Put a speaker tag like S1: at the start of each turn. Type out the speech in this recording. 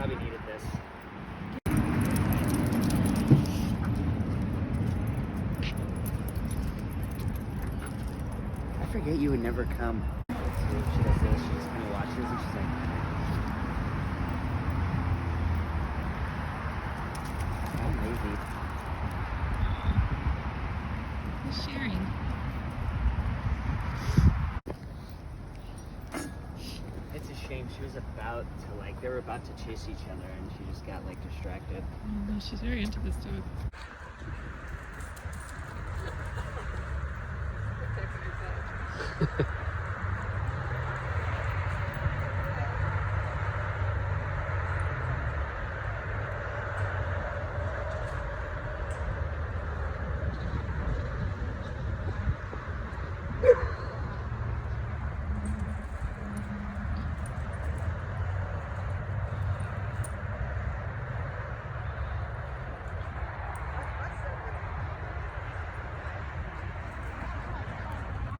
S1: Probably needed this. I forget you would never come. Let's see if she does this. She just kind of watches and she's like, I'm lazy.
S2: Who's sharing?
S1: It's a shame. She was about to they were about to chase each other and she just got distracted.
S2: Oh, no, she's very into this dog.
S3: Protecting your bed.